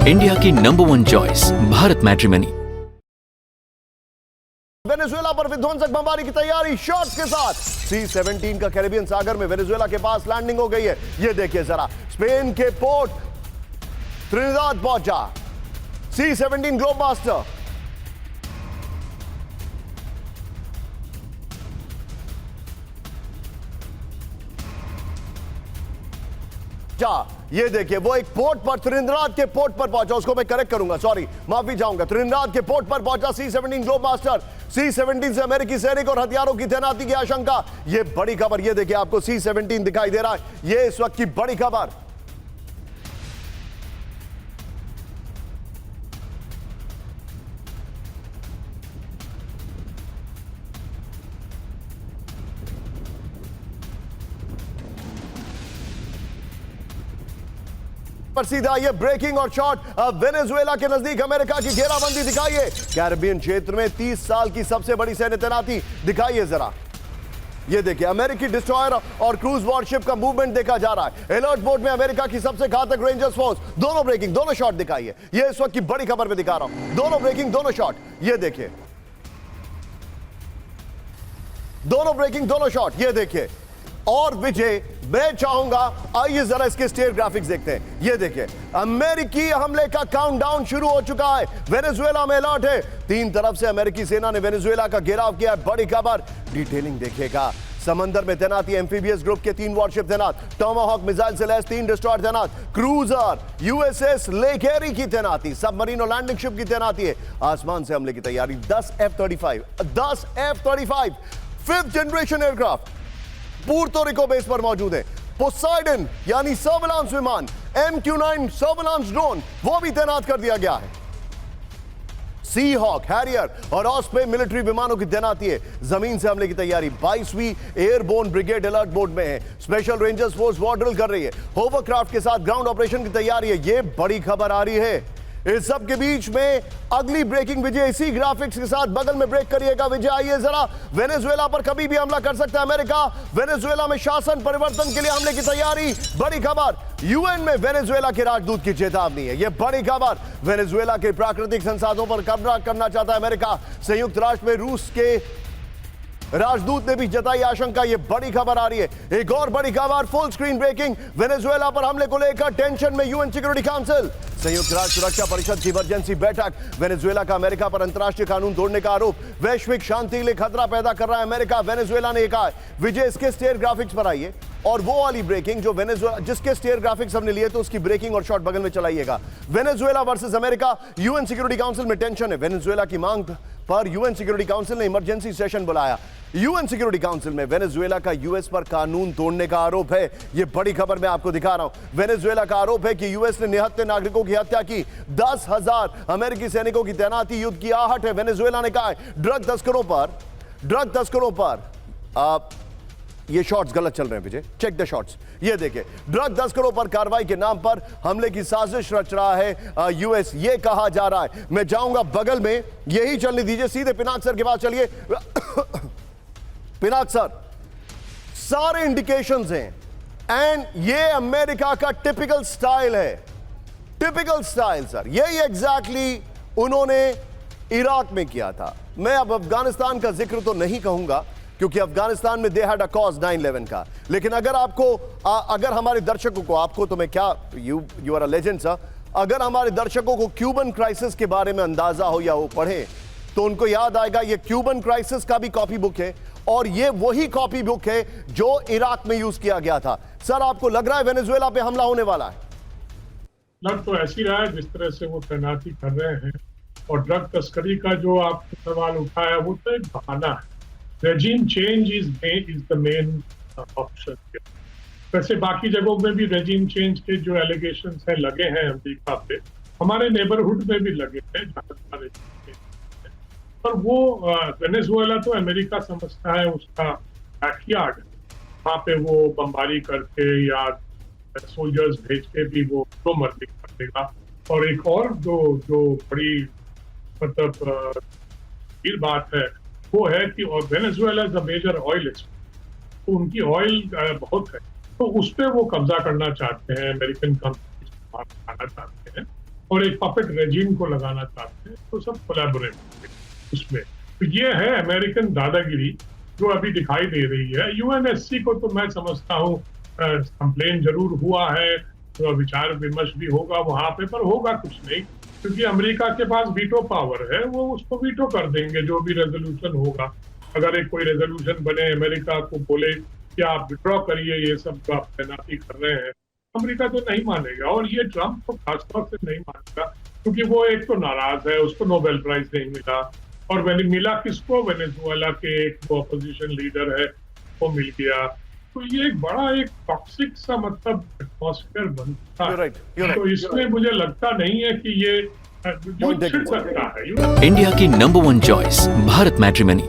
India की number 1 choice Bharat matrimony. Venezuela पर विध्वंसक बमबारी की तैयारी शॉट्स के साथ C-17 का कैरेबियन सागर में वेनेजुएला के पास लैंडिंग हो गई है। ये देखिए जरा, स्पेन के पोर्ट त्रिनिदाद पहुंचा C-17 ग्लोबमास्टर। ये देखिए, वो एक पोर्ट पर, त्रिनिदाद के पोर्ट पर पहुंचा। उसको मैं करेक्ट करूंगा, सॉरी, माफी चाहूंगा। त्रिनिदाद के पोर्ट पर पहुंचा C-17 ग्लोबमास्टर। C-17 से अमेरिकी सैनिक और हथियारों की तैनाती की आशंका। ये बड़ी खबर, ये देखिए आपको C-17 दिखाई दे रहा है। ये इस वक्त की बड़ी खबर। पर सीधा ये ब्रेकिंग और शॉट वेनेजुएला के नजदीक अमेरिका की घेराबंदी दिखाइए। कैरेबियन क्षेत्र में 30 साल की सबसे बड़ी सैन्य तैनाती दिखाइए जरा। ये देखिए, अमेरिकी डिस्ट्रॉयर और क्रूज वॉरशिप का मूवमेंट देखा जा रहा है। अलर्ट मोड में अमेरिका की सबसे घातक रेंजर्स फोर्स। दोनों ब्रेकिंग, दोनों शॉट दिखाइए। ये इस वक्त की बड़ी खबर में दिखा रहा हूं। दोनों ब्रेकिंग, दोनों शॉट। ये देखिए, दोनों ब्रेकिंग, दोनों शॉट। ये देखिए, और विजय, मैं चाहूंगा आइए जरा इसके स्टेयर ग्राफिक्स देखते हैं। ये देखिए, अमेरिकी हमले का काउंटडाउन शुरू हो चुका है। वेनेजुएला में अलर्ट है। तीन तरफ से अमेरिकी सेना ने वेनेजुएला का घेराव किया है। बड़ी खबर, डिटेलिंग देखिएगा। समंदर में तैनाती, एम्फीबियस ग्रुप के 3 वॉरशिप तैनात, टोमाहॉक मिसाइल से लैस 3 डिस्ट्रॉयर तैनात, क्रूजर USS लेक एरी की तैनाती, सबमरीन और लैंडिंग शिप की तैनाती है। आसमान से हमले की तैयारी। 10 F-35 5th generation aircraft Puerto Rico base पर मौजूद है। पोसाइडन यानी सर्विलांस विमान, MQ-9 सर्विलांस ड्रोन, वो भी तैनात कर दिया गया है। सी हॉक, हैरियर और ऑस्प्रे मिलिट्री विमानों की तैनाती है। जमीन से हमले की तैयारी। 22वीं एयरबोर्न ब्रिगेड अलर्ट मोड में है। Special rangers force war drill कर रही है। होवरक्राफ्ट के साथ ग्राउंड ऑपरेशन की तैयारी है। ये बड़ी खबर आ रही है। इस सब के बीच में अगली ब्रेकिंग, विजय इसी ग्राफिक्स के साथ बगल में ब्रेक करिएगा। विजय आइए जरा। वेनेजुएला पर कभी भी हमला कर सकता है अमेरिका। वेनेजुएला में शासन परिवर्तन के लिए हमले की तैयारी। बड़ी खबर, UN में वेनेजुएला के राजदूत की चेतावनी है। यह बड़ी खबर, वेनेजुएला के प्राकृतिक संसाधनों पर कब्जा करना चाहता है अमेरिका। संयुक्त राष्ट्र में रूस के राजदूत ने भी जताई आशंका। ये बड़ी खबर आ रही है। एक और बड़ी खबर, फुल स्क्रीन ब्रेकिंग, वेनेजुएला पर हमले को लेकर टेंशन में UN सिक्योरिटी काउंसिल। संयुक्त राष्ट्र सुरक्षा परिषद की इमरजेंसी बैठक। वेनेजुएला का अमेरिका पर अंतर्राष्ट्रीय कानून तोड़ने का आरोप वैश्विक शांति के लिए खतरा पैदा कर रहा है अमेरिका। वेनेजुएला ने कहा है। विजय, इसके स्टेयर ग्राफिक्स पर आइए और वो वाली ब्रेकिंग जो वेनेजुएला, जिसके स्टेयर ग्राफिक्स हमने लिए तो उसकी ब्रेकिंग और शॉट बगल में चलाइएगा। Venezuela versus America, UN security council में टेंशन है। वेनेजुएला की मांग पर UN सिक्योरिटी काउंसिल ने इमरजेंसी सेशन बुलाया। UN सिक्योरिटी काउंसिल में वेनेजुएला का US पर कानून तोड़ने का आरोप है। यह बड़ी खबर मैं आपको दिखा रहा हूं। वेनेजुएला का आरोप है कि US ने निहत्थे नागरिकों की हत्या की। 10,000 अमेरिकी सैनिकों की तैनाती युद्ध की आहट है। वेनेजुएला ने कहा है ड्रग तस्करों पर ये शॉट्स गलत चल रहे हैं विजय, चेक द शॉट्स। ये देखिए, ड्रग तस्करों पर कार्रवाई के नाम पर हमले की साजिश रच रहा है US, ये कहा जा रहा है। मैं जाऊंगा बगल में, यही चलने दीजिए, सीधे पिनाक सर के पास चलिए। पिनाक सर, सारे इंडिकेशंस हैं एंड ये अमेरिका का टिपिकल स्टाइल है। टिपिकल स्टाइल सर, यही एग्जैक्टली उन्होंने इराक में किया था। मैं अब अफगानिस्तान का जिक्र तो नहीं कहूंगा क्योंकि अफगानिस्तान में दे हैड अ कॉज 9/11 का। लेकिन अगर आपको अगर हमारे दर्शकों को, आपको तो मैं क्या, you are a legend sir, अगर हमारे दर्शकों को क्यूबन क्राइसिस के बारे में अंदाजा हो या वो पढ़े तो उनको याद आएगा ये क्यूबन क्राइसिस का भी कॉपी बुक है और ये वही कॉपी बुक है जो इराक में यूज किया गया था। सर, आपको लग रहा है वेनेजुएला पे हमला होने वाला है? लग तो ऐसी रहा है जिस तरह से वो तैनाती कर रहे हैं। और ड्रग तस्करी का जो आपने सवाल उठाया वो तो एक बहाना है। Regime change is the main option. वैसे बाकी जगहों में भी रेजिम चेंज के जो एलिगेशंस हैं लगे हैं अमेरिका पे, हमारे नेबरहुड में भी लगे हैं। पर वो वेनेजुएला तो अमेरिका समझता है उसका बैकयार्ड, वहाँ पे वो बमबारी करके या सोल्जर्स भेज के भी वो तो मर्जी कर देगा। और एक और जो बड़ी मतलब बात है वो है कि Venezuela is a major oil export, तो उनकी ऑयल बहुत है, तो उस पर वो कब्जा करना चाहते हैं, अमेरिकन कंपनी आना चाहते हैं। और एक पपेट रेजिम को लगाना चाहते हैं, तो सब कोलैबोरेट उसमें। तो ये है अमेरिकन दादागिरी जो अभी दिखाई दे रही है। यूएनएससी को तो मैं समझता हूँ कंप्लेन जरूर हुआ है, तो विचार विमर्श भी होगा वहां पे, पर होगा कुछ नहीं, क्योंकि अमेरिका के पास वीटो पावर है, वो उसको वीटो कर देंगे जो भी रेजोल्यूशन होगा। अगर एक कोई रेजोल्यूशन बने, अमेरिका को बोले कि आप विड्रॉ करिए ये सब जो आप तैनाती कर रहे हैं, अमेरिका तो नहीं मानेगा, और ये ट्रम्प तो खासतौर से नहीं मानेगा, क्योंकि वो एक तो नाराज है, उसको नोबेल प्राइज नहीं मिला, और मिला किसको, वेनेजुएला के एक वो अपोजिशन लीडर है वो मिल गया। तो ये एक बड़ा एक टॉक्सिक सा मतलब एटमॉस्फेयर बनता है। तो इसमें मुझे लगता नहीं है कि ये छिड़ सकता है। इंडिया की नंबर 1 चॉइस भारत मैट्रिमनी।